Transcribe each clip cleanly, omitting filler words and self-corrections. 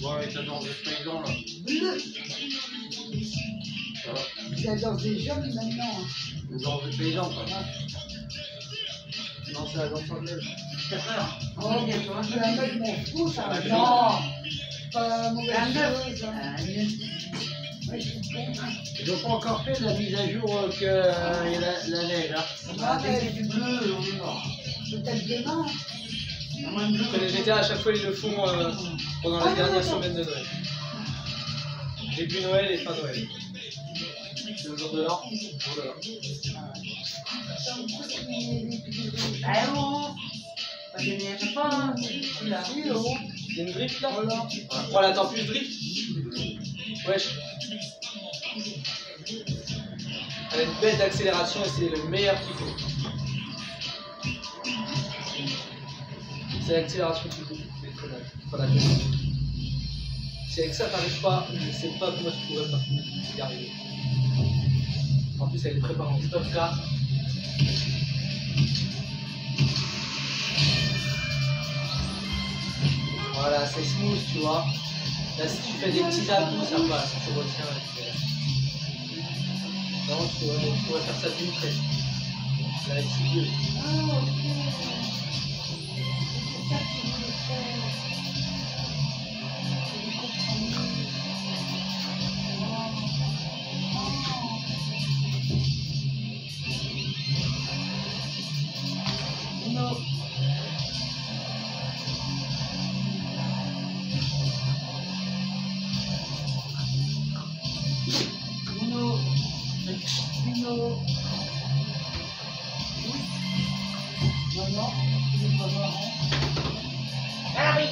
Bon, avec la danse des paysans, là. Bleu. Ça va. C'est la danse des jeunes maintenant. La danse des paysans, quoi. Non, c'est la danse anglaise. 4 heures. Oh, bien toi. je la mets mon fou, ça. Ah, Non. Pas mauvaise 29. chose. Hein. Ouais, je suis con. Ils n'ont pas encore fait la mise à jour que la neige, hein. Ah, dès du bleu, on est mort. Peut-être demain. Après les GTA, à chaque fois, ils le font pendant les dernières semaines de Noël. Début Noël et fin Noël. C'est le jour de l'an. Voilà. Allô. Pas gagné à chaque fois. Là. Il y a une drift là. Voilà. Oh là, attends, plus drift. Wesh. Elle a une bête d'accélération et c'est le meilleur qu'il faut. C'est l'accélération qu'il faut. Voilà. Si avec ça t'arrives pas, je sais pas comment tu pourrais pas y arriver. En plus elle est préparée en stop car. Voilà, c'est smooth, tu vois. Là, si tu fais des petits à-coups, ça passe. Tu retiens. Non, tu pourrais faire ça d'une traite. Ça va être si vieux. Ah, ok. C'est ça que je voulais faire. Non. Non, il n'est pas marrant. Ah oui.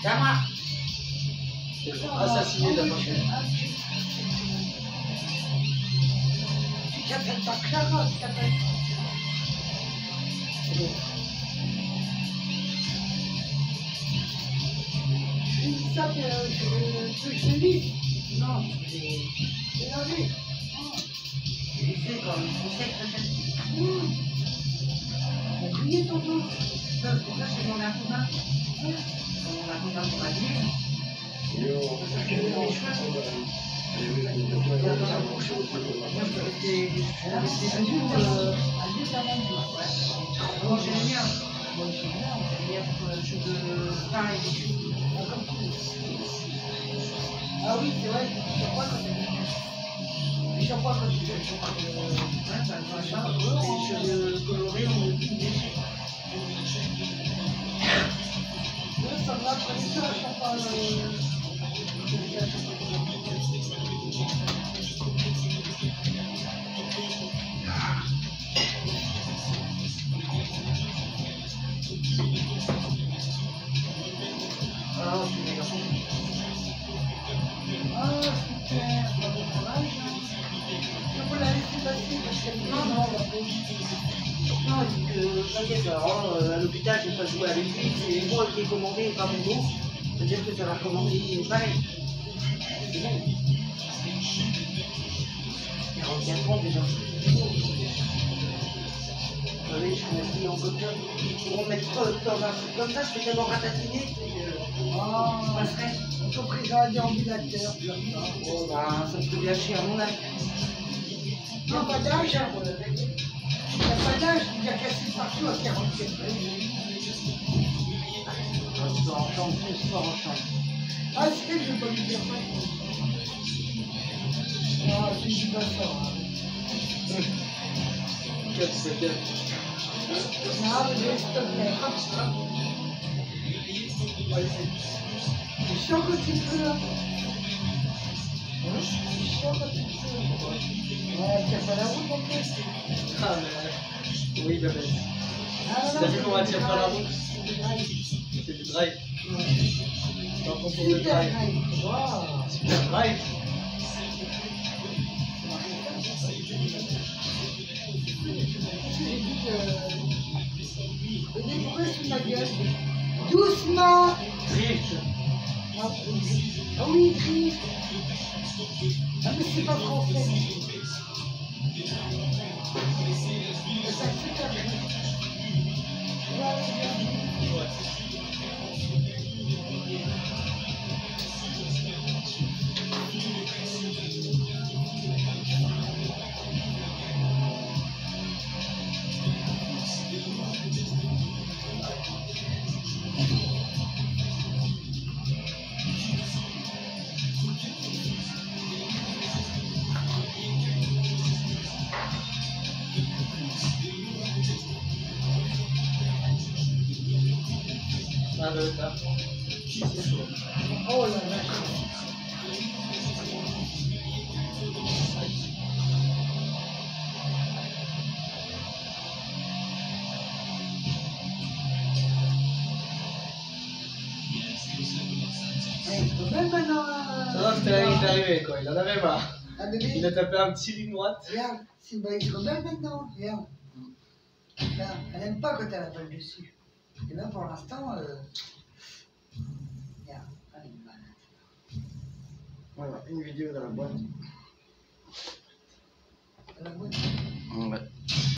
C'est à moi. Assassiné de la machine. Tu t'appelles pas Clara, tu t'appelles. C'est ça que je lis. Non, c'est C'est la vie. comme on sait peut-être. On criait tonton. Pour ça, c'est mon account. Mon account pour adulte. Et on C'est les choix. Moi, je peux rester adulte. Adulte à mon tour. Moi, j'aime bien. Moi, j'aime bien jeu de pain et des choses. Ah oui, c'est vrai, chaque fois quand tu fais le Les cheveux colorés, on me dit des ça me rappelle ça, chaque fois Ah, c'est des garçons. Ah, super, bon courage. Il faut la laisser passer parce qu'elle dit non, on va pas. Non, il dit que t'inquiète, alors, à l'hôpital, je vais pas jouer avec lui, c'est moi qui ai commandé et pas mon dos. C'est-à-dire que ça va commander pareil. C'est bon. 44 ans déjà. Allez, je me dis en coquin, pour en mettre dans un truc comme ça, je fais tellement ratatiner que je passerai. On peut présenter un déambulateur. Oh bah, ça me fait bien chier à mon âge. Non, pas d'âge. Il n'y a pas d'âge, il y a cassé partout à 44 ans. Sport en chambre, plus sport en chambre. Ah, c'est vrai que je ne vais pas lui dire ça. Ah, je ne dis pas ça. 4 secondes. Ah, mais s'il te plaît. C'est chiant que tu peux, là. C'est chiant que tu peux. Ouais, tu n'as pas la route en plus. Ah, mais. Oui, bah, mais. Ah, T'as vu comment elle tient pas la route? C'est du drive. Dans ton tour de drive. Wow. Super drive. J'ai dit que... Pourquoi sous ma gueule? Doucement. Drift. Ah oui, drift. Ah mais c'est pas français. C'est un super drift. Ouais. de retard. C'est chaud. Oh là là. Même maintenant. Non, c'était là, il est arrivé quoi, il en avait marre. Un bébé. Il a tapé un petit ligne droite. Regarde, Simba il se rebelle maintenant. Regarde. Regarde, elle n'aime pas quand elle a pas le dessus. Et là pour l'instant, regarde, elle est malade. Voilà, une vidéo dans la boîte. Dans la boîte.